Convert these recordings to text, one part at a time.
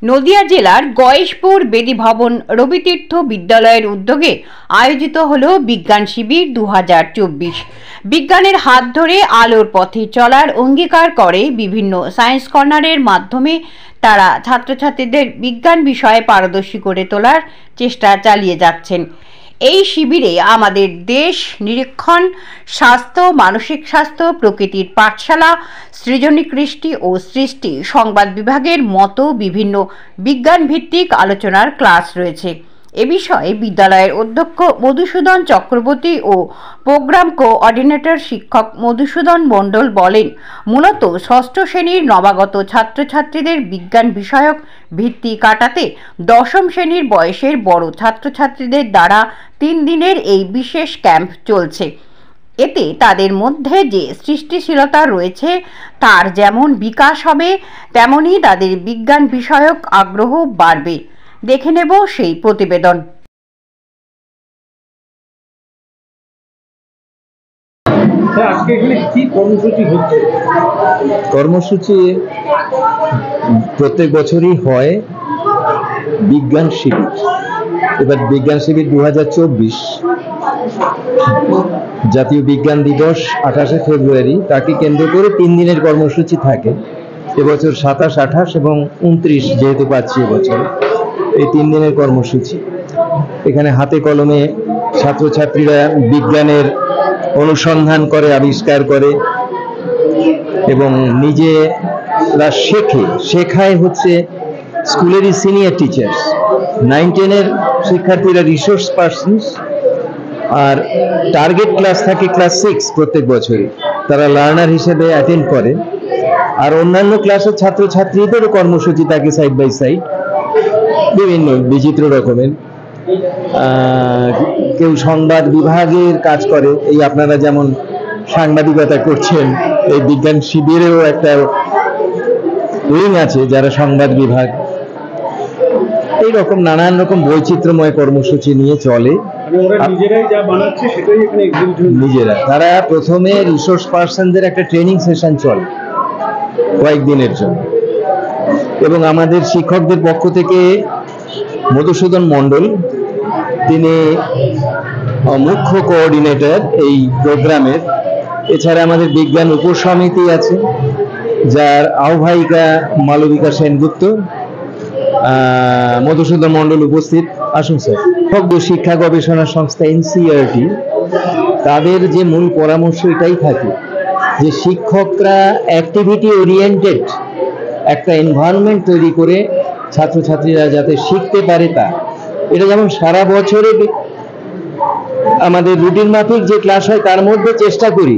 নদিয়া জেলার গয়েশপুর বেদি ভবন রবিতীর্থ বিদ্যালয়ের উদ্যোগে আয়োজিত হল বিজ্ঞান শিবির 2024। বিজ্ঞানের হাত ধরে আলোর পথে চলার অঙ্গীকার করে বিভিন্ন সায়েন্স কর্নারের মাধ্যমে তারা ছাত্রছাত্রীদের বিজ্ঞান বিষয়ে পারদর্শী করে তোলার চেষ্টা চালিয়ে যাচ্ছেন। এই শিবিরে আমাদের দেশ নিরীক্ষণ, স্বাস্থ্য, মানসিক স্বাস্থ্য, প্রকৃতির পাঠশালা, সৃজনী কৃষ্টি ও সৃষ্টি, সংবাদ বিভাগের মতো বিভিন্ন বিজ্ঞান ভিত্তিক আলোচনার ক্লাস রয়েছে। এ বিষয়ে বিদ্যালয়ের অধ্যক্ষ মধুসূদন চক্রবর্তী ও প্রোগ্রাম কোঅর্ডিনেটর শিক্ষক মধুসূদন মণ্ডল বলেন, মূলত ষষ্ঠ শ্রেণীর নবাগত ছাত্রছাত্রীদের বিজ্ঞান বিষয়ক ভিত্তি কাটাতে দশম শ্রেণীর বয়সের বড় ছাত্রছাত্রীদের দ্বারা 3 দিনের এই বিশেষ ক্যাম্প চলছে। এতে তাদের মধ্যে যে সৃষ্টিশীলতা রয়েছে তার যেমন বিকাশ হবে, তেমনি তাদের বিজ্ঞান বিষয়ক আগ্রহ বাড়বে। দেখে নেব সেই প্রতিবেদন। আজকে এখানে কি কর্মসূচি হচ্ছে? কর্মসূচি প্রত্যেক বছরই হয় বিজ্ঞান শিবির। এবার বিজ্ঞান শিবির 2024 জাতীয় বিজ্ঞান দিবস 28শে ফেব্রুয়ারি, তাকে কেন্দ্র করে 3 দিনের কর্মসূচি থাকে। এবছর 27, 28 এবং 29 যেহেতু পাচ্ছি এবছর, এই 3 দিনের কর্মসূচি। এখানে হাতে কলমে ছাত্রছাত্রীরা বিজ্ঞানের অনুসন্ধান করে, আবিষ্কার করে এবং নিজেরা শেখায় হচ্ছে স্কুলেরই সিনিয়র টিচার্স। 9-10-এর শিক্ষার্থীরা রিসোর্স পার্সনস, আর টার্গেট ক্লাস থাকে ক্লাস 6 প্রত্যেক বছরই, তারা লার্নার হিসেবে অ্যাটেন্ড করে। আর অন্যান্য ক্লাসের ছাত্রছাত্রীদেরও কর্মসূচি থাকে সাইড বাই সাইড, বিভিন্ন বিচিত্র রকমের। কেউ সংবাদ বিভাগের কাজ করে, এই আপনারা যেমন সাংবাদিকতা করছেন, এই বিজ্ঞান শিবিরেও একটা উইং আছে যারা সংবাদ বিভাগ। এইরকম নানান রকম বৈচিত্র্যময় কর্মসূচি নিয়ে চলে। নিজেরা তারা প্রথমে রিসোর্স পার্সনদের একটা ট্রেনিং সেশন চলে কয়েকদিনের জন্য, এবং আমাদের শিক্ষকদের পক্ষ থেকে মধুসূদন মণ্ডল, তিনি মুখ্য কোঅর্ডিনেটর এই প্রোগ্রামের। এছাড়া আমাদের বিজ্ঞান উপসমিতি আছে, যার আহ্বায়িকা মালবিকা সেনগুপ্ত, মধুসূদন মণ্ডল উপস্থিত। আসুন স্যার। শিক্ষা গবেষণা সংস্থা NCERT, তাদের যে মূল পরামর্শ এটাই থাকে যে শিক্ষকরা অ্যাক্টিভিটি ওরিয়েন্টেড একটা এনভায়রনমেন্ট তৈরি করে ছাত্রছাত্রীরা যাতে শিখতে পারে তা। এটা যেমন সারা বছরে আমাদের রুটিন মাফিক যে ক্লাস হয় তার মধ্যে চেষ্টা করি,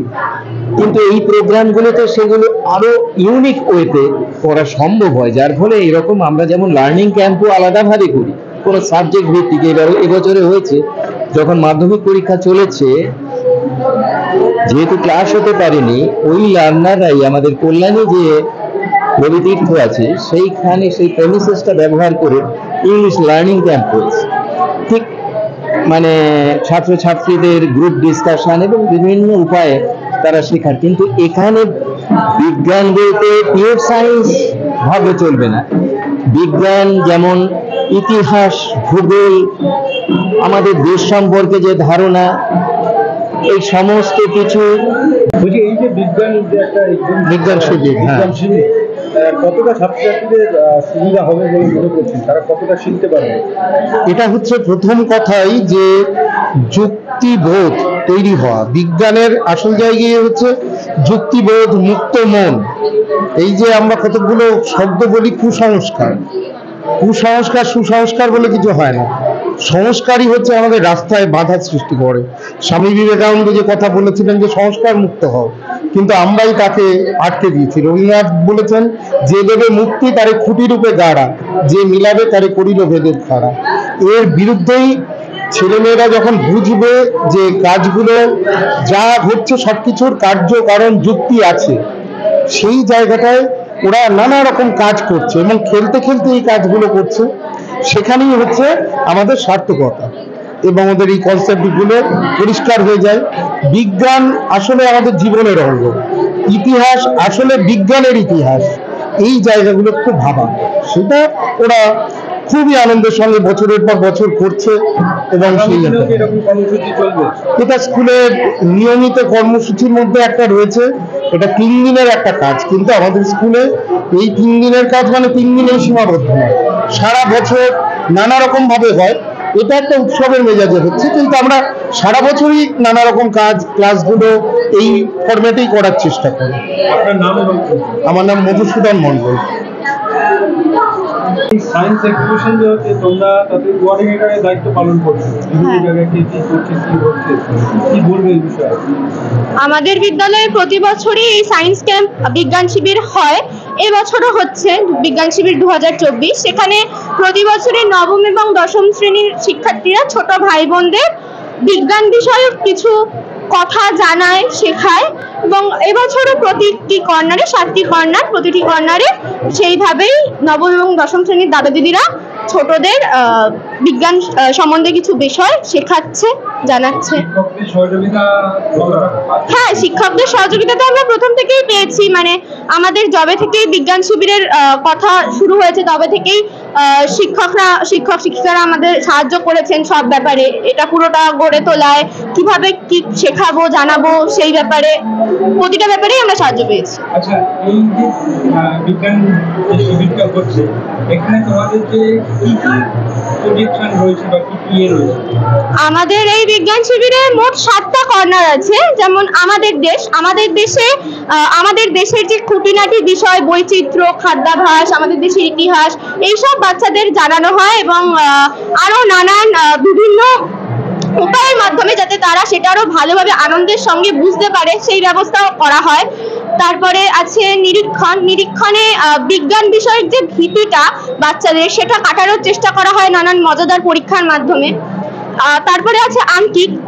কিন্তু এই প্রোগ্রামগুলোতে সেগুলো আরো ইউনিক ওয়েতে করা সম্ভব হয়, যার ফলে এরকম আমরা যেমন লার্নিং ক্যাম্পও আলাদাভাবে করি কোনো সাবজেক্ট ভিত্তিক। এবছরে হয়েছে যখন মাধ্যমিক পরীক্ষা চলেছে, যেহেতু ক্লাস হতে পারেনি, ওই লার্নাররাই আমাদের কল্যাণী যে রবিতীর্থ আছে সেইখানে সেই প্রেমিসেসটা ব্যবহার করে ইংলিশ লার্নিং ক্যাম্প হয়েছে। ঠিক মানে ছাত্রছাত্রীদের গ্রুপ ডিসকাশন এবং বিভিন্ন উপায়ে তারা শেখার। কিন্তু এখানে বিজ্ঞান বলতে পিওর সায়েন্স ভাবে চলবে না। বিজ্ঞান যেমন ইতিহাস, ভূগোল, আমাদের দেশ সম্পর্কে যে ধারণা, এই সমস্ত কিছু। এই যে বিজ্ঞান শিবির, কতটা ছাত্রছাত্রীদের সুবিধা হবে বলে মনে করছেন? তারা কতটা শিখতে পারবে? এটা হচ্ছে প্রথম কথাই যে যুক্তিবোধ তৈরি হওয়া। বিজ্ঞানের আসল জায়গায় হচ্ছে যুক্তিবোধ, মুক্ত মন। এই যে আমরা কতগুলো শব্দ বলি, কুসংস্কার, সুসংস্কার বলে কিছু হয় না। সংস্কারই হচ্ছে আমাদের রাস্তায় বাধা সৃষ্টি করে। স্বামী বিবেকানন্দ যে কথা বলেছিলেন যে সংস্কার মুক্ত হও, কিন্তু আমরাই তাকে আটকে দিয়েছি। রবীন্দ্রনাথ বলেছেন, যে দেবে মুক্তি তারে খুঁটি রূপে গাড়া, যে মিলাবে তারে করিল ভেদের খাড়া। এর বিরুদ্ধেই ছেলেমেয়েরা যখন বুঝবে যে কাজগুলো যা ঘটছে সবকিছুর কার্য কারণ যুক্তি আছে, সেই জায়গাটায় ওরা নানা রকম কাজ করছে এবং খেলতে খেলতে এই কাজগুলো করছে, সেখানেই হচ্ছে আমাদের সার্থকতা এবং আমাদের এই কনসেপ্টগুলো পরিষ্কার হয়ে যায়। বিজ্ঞান আসলে আমাদের জীবনের অঙ্গ, ইতিহাস আসলে বিজ্ঞানের ইতিহাস, এই জায়গাগুলো খুব ভাবা, সেটা ওরা খুবই আনন্দের সঙ্গে বছরের পর বছর করছে। এবং সেই এরকম কর্মসূচি চলবে। এটা স্কুলের নিয়মিত কর্মসূচির মধ্যে একটা রয়েছে, এটা 3 দিনের একটা কাজ, কিন্তু আমাদের স্কুলে এই 3 দিনের কাজ মানে 3 দিনেই সীমাবদ্ধ নয়, সারা বছর নানা রকম ভাবে হয়। এটা একটা উৎসবের মেজাজে হচ্ছে, কিন্তু আমরা সারা বছরই নানা রকম কাজ ক্লাসগুলো এই ফরম্যাটেই করার চেষ্টা করি। আপনার নাম এবং আমার নাম মধুসূদন মণ্ডল। সায়েন্স এক্সিবিশন যে হচ্ছে, তোমরা তাতে কোঅর্ডিনেটরের দায়িত্ব পালন করছো, বিভিন্ন জায়গায় কি কি করছে, কি হচ্ছে, কি বলবে এই বিষয়ে? আমাদের বিদ্যালয়ে প্রতি বছরই এই সায়েন্স ক্যাম্প বিজ্ঞান শিবির হয়। এবছরও হচ্ছে বিজ্ঞান শিবির 2024। সেখানে প্রতি বছরই নবম এবং দশম শ্রেণীর শিক্ষার্থীরা ছোট ভাই বোনদের বিজ্ঞান বিষয়ক কিছু কথা জানায়, শেখায়। এবং এবছরও প্রতিটি কর্নারে 7টি কর্নার, প্রতিটি কর্নারে সেইভাবেই নবম এবং দশম শ্রেণীর দাদা দিদিরা ছোটদের বিজ্ঞান সম্বন্ধে কিছু বিষয় শেখাচ্ছে, জানাচ্ছে। শিক্ষকদের সহযোগিতা হ্যাঁ, শিক্ষকদের সহযোগিতা তো আমরা প্রথম থেকেই পেয়েছি। মানে আমাদের যবে থেকেই বিজ্ঞান শিবিরের কথা শুরু হয়েছে তবে থেকেই শিক্ষক শিক্ষিকারা আমাদের সাহায্য করেছেন সব ব্যাপারে। এটা পুরোটা গড়ে তোলায়, কিভাবে কি শেখাবো জানাবো সেই ব্যাপারে, প্রতিটা ব্যাপারেই আমরা সাহায্য পেয়েছি। আচ্ছা, এই যে বিজ্ঞান যে শিবিরটা হচ্ছে, এখানে তোমাদের যে কি কি প্রজেকশন রয়েছে বা কি কি রয়েছে? আমাদের এই বিজ্ঞান শিবিরে মোট 7টা কর্নার আছে। যেমন আমাদের দেশে আমাদের দেশের যে খুঁটিনাটি বিষয়, বৈচিত্র্য, খাদ্যাভ্যাস, আমাদের দেশের ইতিহাস, এইসব বাচ্চাদের জানানো হয় এবং আরো নানান বিভিন্ন উপায়ের মাধ্যমে যাতে তারা সেটা আরো ভালোভাবে আনন্দের সঙ্গে বুঝতে পারে সেই ব্যবস্থাও করা হয়। তারপরে আছে নিরীক্ষণে বিজ্ঞান বিষয়ক যে ভীতিটা বাচ্চাদের, সেটা কাটানোর চেষ্টা করা হয় নানান মজাদার পরীক্ষার মাধ্যমে। তারপরে আছে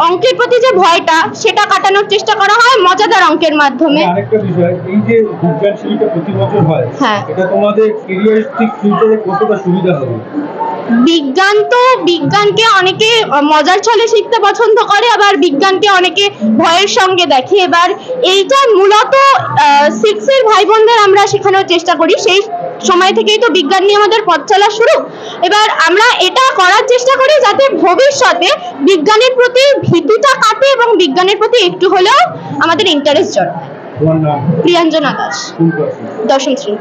অঙ্কের প্রতি যে ভয়টা, সেটা কাটানোর চেষ্টা করা হয় মজাদার অঙ্কের মাধ্যমে। আরেকটা বিষয়, এই যে বিজ্ঞান শিবিরটা প্রতি বছর হয়, হ্যাঁ, এটা তোমাদের ক্যারিয়ারিস্টিক ফিউচারে কতটা সুবিধা হবে? বিজ্ঞানকে অনেকে মজার ছলে শিখতে পছন্দ করে, আবার বিজ্ঞানকে অনেকে ভয়ের সঙ্গে দেখে। এবার এইটা মূলত 6 এর ভাই বোনদের আমরা শেখানোর চেষ্টা করি। সেই সময় থেকেই তো বিজ্ঞান নিয়ে আমাদের পথ চলা শুরু। এবার আমরা এটা করার চেষ্টা করি যাতে ভবিষ্যতে বিজ্ঞানের প্রতি ভীতিটা কাটে এবং বিজ্ঞানের প্রতি একটু হলেও আমাদের ইন্টারেস্ট জন্মায়। তোমার নাম? প্রিয়াঞ্জনা দাস, কোন ক্লাসে? 10ম শ্রেণী।